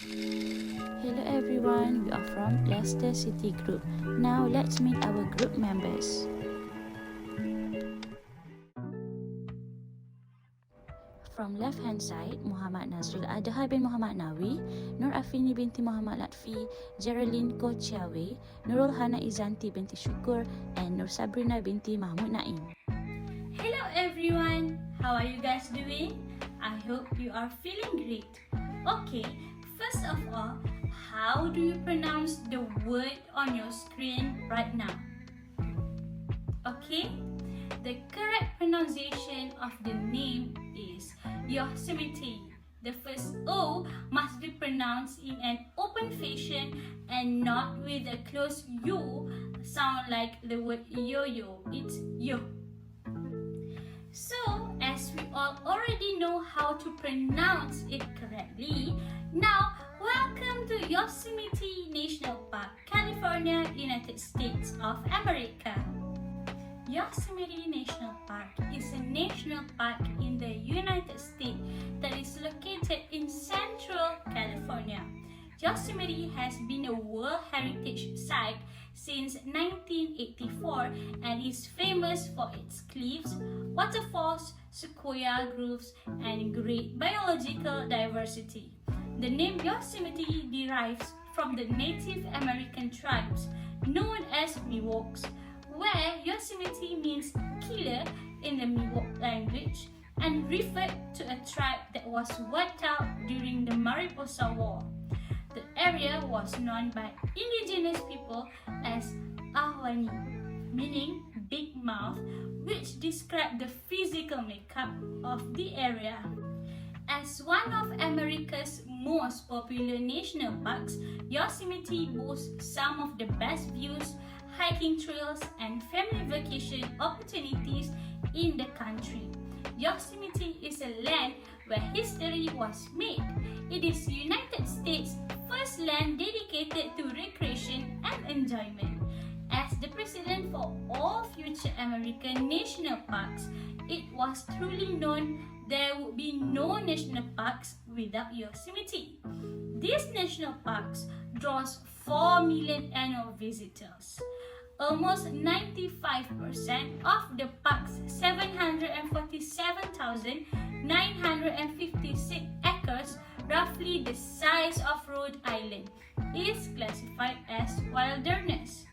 Hello everyone, we are from Leicester City Group. Now let's meet our group members. From left hand side, Muhammad Nazrul Adha bin Muhammad Nawi, Nur Afini binti Muhammad Latfi, Geraldine Kochiawe, Nurul Hana Izanti binti Syukur, and Nur Sabrina binti Mahmud Naim. Hello everyone, how are you guys doing? I hope you are feeling great. Okay, first of all, how do you pronounce the word on your screen right now? Okay, the correct pronunciation of the name is Yosemite. The first O must be pronounced in an open fashion and not with a closed U sound like the word yo-yo. It's yo. So, as we all already know how to pronounce it correctly, now welcome to Yosemite National Park, California, United States of America. Yosemite National Park is a national park in the United States that is located in Central California. Yosemite has been a World Heritage Site since 1984 and is famous for its cliffs, waterfalls, sequoia groves, and great biological diversity. The name Yosemite derives from the Native American tribes known as Miwoks, where Yosemite means killer in the Miwok language and referred to a tribe that was wiped out during the Mariposa War. The area was known by indigenous people as Ahwani, meaning big mouth, which described the physical makeup of the area. As one of America's most popular national parks, Yosemite boasts some of the best views, hiking trails, and family vacation opportunities in the country. Yosemite is a land where history was made. It is the United States' first land dedicated to recreation and enjoyment. As the precedent for all future American national parks, it was truly known there would be no national parks without Yosemite. These national parks draws 4 million annual visitors. Almost 95% of the park's 747,956 acres, roughly the size of Rhode Island, is classified as wilderness.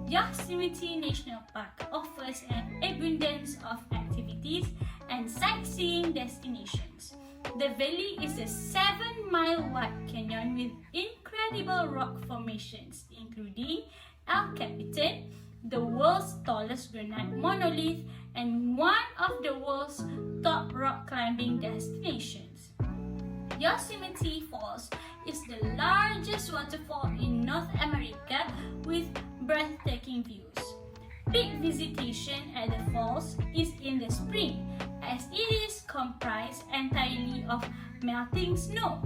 Yosemite National Park offers an abundance of activities and sightseeing destinations. The valley is a 7-mile wide canyon with incredible rock formations, including El Capitan, the world's tallest granite monolith, and one of the world's top rock climbing destinations. Yosemite Falls is the largest waterfall in North America with breathtaking views. Peak visitation at the falls is in the spring, as it is comprised entirely of melting snow.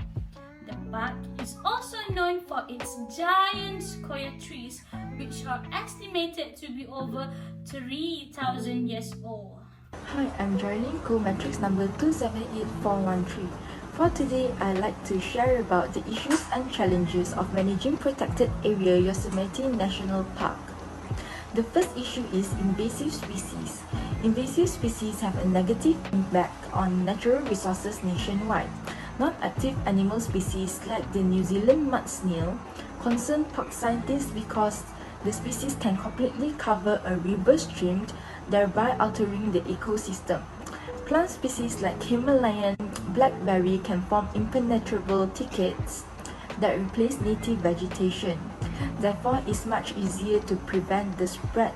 The park is also known for its giant sequoia trees, which are estimated to be over 3,000 years old. Hi, I'm joining co-matrix number 278413. For today, I'd like to share about the issues and challenges of managing protected area Yosemite National Park. The first issue is invasive species. Invasive species have a negative impact on natural resources nationwide. Non-active animal species like the New Zealand mud snail concern park scientists because the species can completely cover a river stream, thereby altering the ecosystem. Plant species like Himalayan blackberry can form impenetrable thickets that replace native vegetation. Therefore, it's much easier to prevent the spread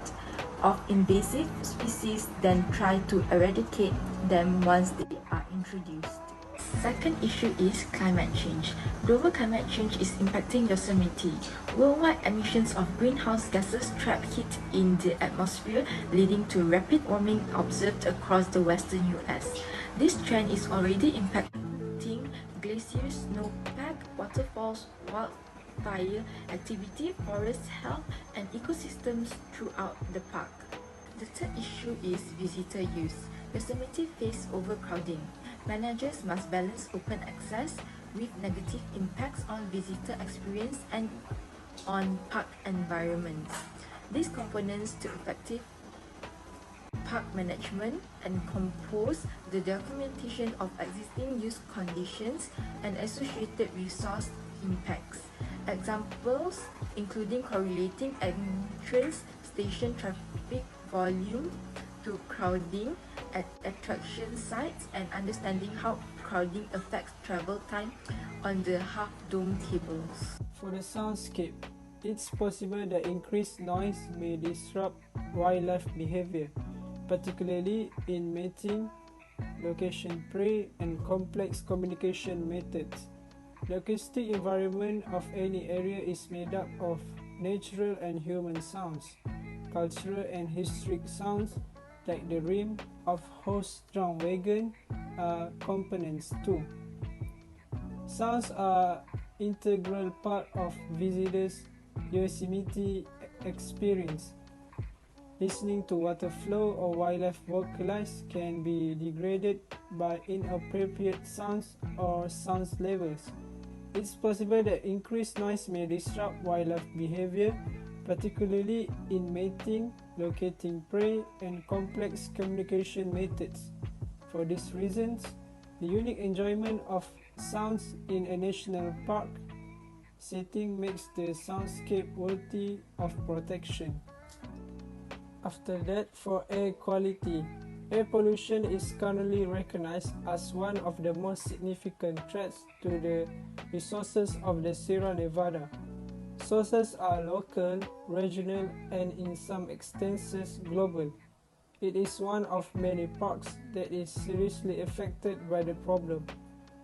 of invasive species than try to eradicate them once they are introduced. Second issue is climate change. Global climate change is impacting Yosemite. Worldwide emissions of greenhouse gases trap heat in the atmosphere, leading to rapid warming observed across the western US. This trend is already impacting glaciers, snowpack, waterfalls, wildfire activity, forest health, and ecosystems throughout the park. The third issue is visitor use. Yosemite faces overcrowding. Managers must balance open access, with negative impacts on visitor experience and on park environments. These components to effective park management encompass the documentation of existing use conditions and associated resource impacts. Examples including correlating entrance station traffic volume to crowding at attraction sites and understanding how crowding affects travel time on the half-dome cables. For the soundscape, it's possible that increased noise may disrupt wildlife behavior, particularly in mating, location prey, and complex communication methods. The acoustic environment of any area is made up of natural and human sounds. Cultural and historic sounds, like the rim of horse-drawn wagon, are components too. Sounds are integral part of visitors' Yosemite experience. Listening to water flow or wildlife vocalize can be degraded by inappropriate sounds or sound levels. It's possible that increased noise may disrupt wildlife behavior, particularly in mating, locating prey, and complex communication methods. For these reasons, the unique enjoyment of sounds in a national park setting makes the soundscape worthy of protection. After that, for air quality, air pollution is currently recognized as one of the most significant threats to the resources of the Sierra Nevada. Sources are local, regional, and in some instances global. It is one of many parks that is seriously affected by the problem.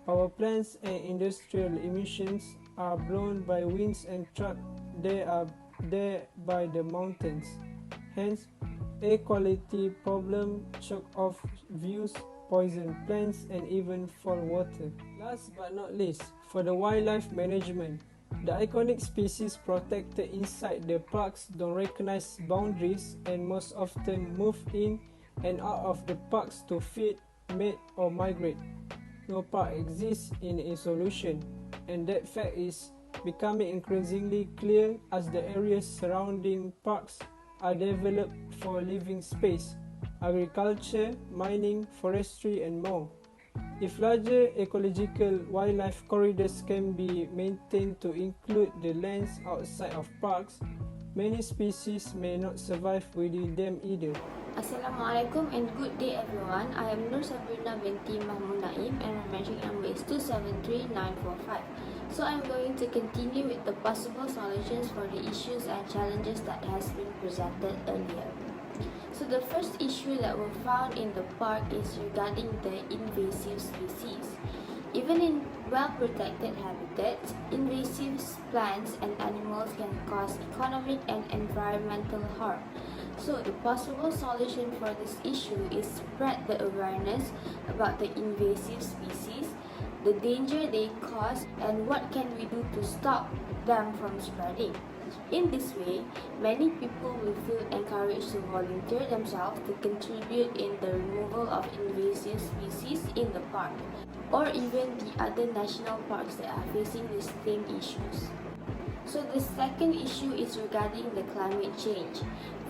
Power plants and industrial emissions are blown by winds and trucked there by the mountains. Hence, air quality problem choke off views, poison plants, and even fall water. Last but not least, for the wildlife management, the iconic species protected inside the parks don't recognize boundaries and most often move in and out of the parks to feed, mate, or migrate. No park exists in isolation, and that fact is becoming increasingly clear as the areas surrounding parks are developed for living space, agriculture, mining, forestry, and more. If larger ecological wildlife corridors can be maintained to include the lands outside of parks, many species may not survive within them either. Assalamualaikum and good day everyone. I am Nur Sabrina binti Mahmud Naim and my metric number is 273945. So I am going to continue with the possible solutions for the issues and challenges that has been presented earlier. So the first issue that were found in the park is regarding the invasive species. Even in well-protected habitats, invasive plants and animals can cause economic and environmental harm. So the possible solution for this issue is spread the awareness about the invasive species, the danger they cause, and what can we do to stop them from spreading. In this way, many people will feel encouraged to volunteer themselves to contribute in the removal of invasive species in the park, or even the other national parks that are facing the same issues. So the second issue is regarding the climate change.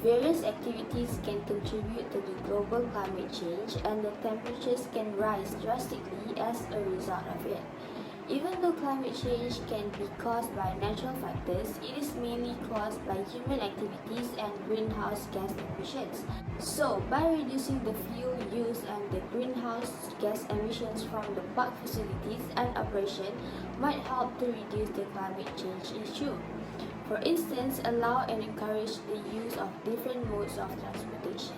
Various activities can contribute to the global climate change, and the temperatures can rise drastically as a result of it. Even though climate change can be caused by natural factors, it is mainly caused by human activities and greenhouse gas emissions. So, by reducing the fuel use and the greenhouse gas emissions from the park facilities and operation might help to reduce the climate change issue. For instance, allow and encourage the use of different modes of transportation.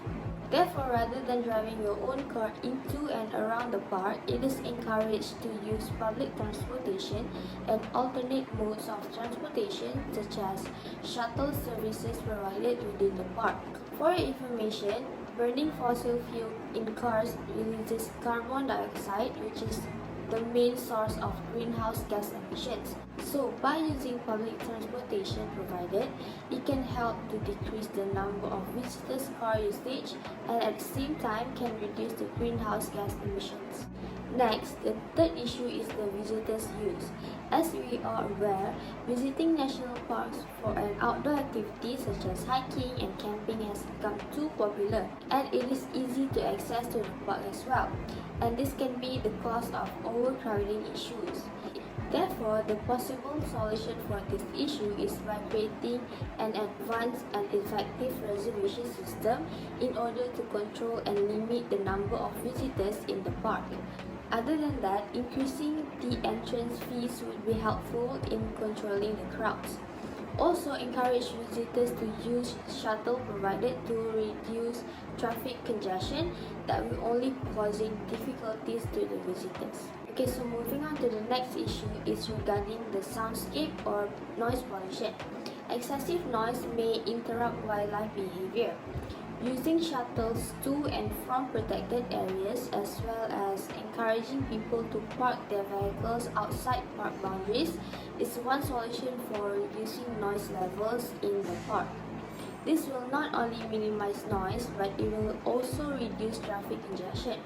Therefore, rather than driving your own car into and around the park, it is encouraged to use public transportation and alternate modes of transportation such as shuttle services provided within the park. For your information, burning fossil fuel in cars releases carbon dioxide, which is the main source of greenhouse gas emissions. So, by using public transportation provided, it can help to decrease the number of visitors' car usage and at the same time can reduce the greenhouse gas emissions. Next, the third issue is the visitors' use. As we are aware, visiting national parks for an outdoor activity such as hiking and camping has become too popular, and it is easy to access to the park as well, and this can be the cause of overcrowding issues. Therefore, the possible solution for this issue is by creating an advanced and effective reservation system in order to control and limit the number of visitors in the park. Other than that, increasing the entrance fees would be helpful in controlling the crowds. Also, encourage visitors to use shuttle provided to reduce traffic congestion that will only causing difficulties to the visitors. Okay, so moving on to the next issue is regarding the soundscape or noise pollution. Excessive noise may interrupt wildlife behavior. Using shuttles to and from protected areas as well as encouraging people to park their vehicles outside park boundaries is one solution for reducing noise levels in the park. This will not only minimize noise but it will also reduce traffic congestion.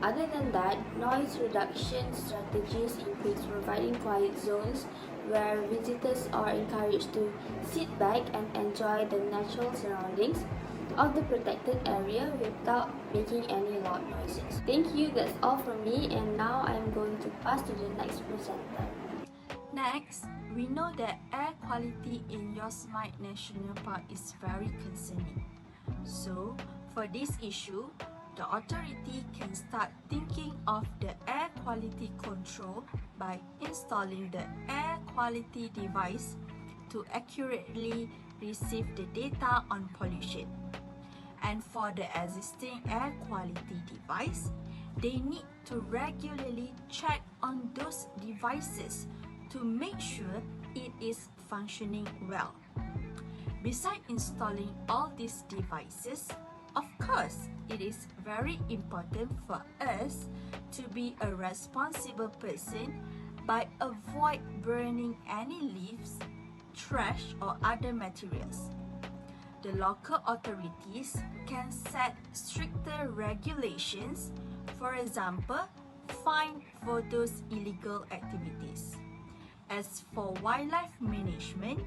Other than that, noise reduction strategies include providing quiet zones where visitors are encouraged to sit back and enjoy the natural surroundings of the protected area without making any loud noises. Thank you, that's all from me, and now I'm going to pass to the next presenter. Next, we know that air quality in Yosemite National Park is very concerning. So, for this issue, the authority can start thinking of the air quality control by installing the air quality device to accurately receive the data on pollution. And for the existing air quality device, they need to regularly check on those devices to make sure it is functioning well. Besides installing all these devices, of course, it is very important for us to be a responsible person by avoid burning any leaves, trash or other materials. The local authorities can set stricter regulations, for example, fine for those illegal activities. As for wildlife management,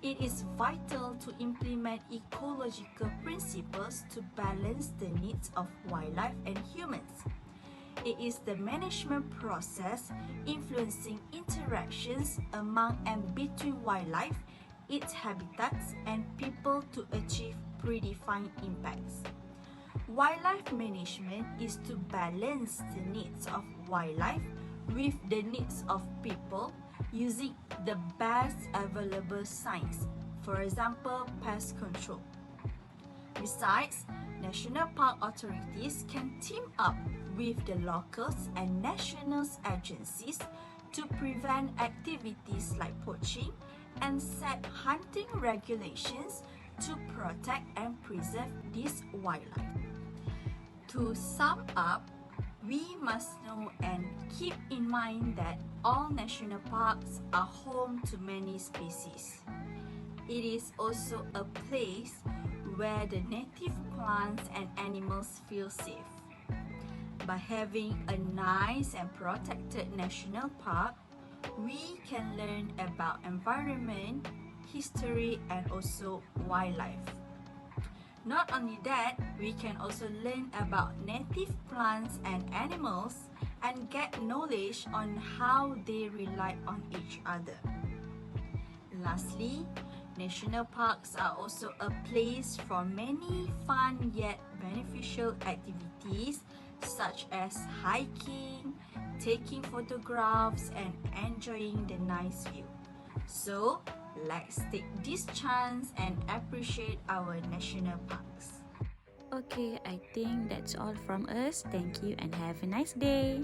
it is vital to implement ecological principles to balance the needs of wildlife and humans. It is the management process influencing interactions among and between wildlife, its habitats, and people to achieve predefined impacts. Wildlife management is to balance the needs of wildlife with the needs of people using the best available science, for example, pest control. Besides, national park authorities can team up with the locals and national agencies to prevent activities like poaching and set hunting regulations to protect and preserve this wildlife. To sum up, we must know and keep in mind that all national parks are home to many species. It is also a place where the native plants and animals feel safe. By having a nice and protected national park, we can learn about environment, history, and also wildlife. Not only that, we can also learn about native plants and animals and get knowledge on how they rely on each other. Lastly, national parks are also a place for many fun yet beneficial activities such as hiking, taking photographs, and enjoying the nice view. So, let's take this chance and appreciate our national parks. Okay, I think that's all from us. Thank you and have a nice day.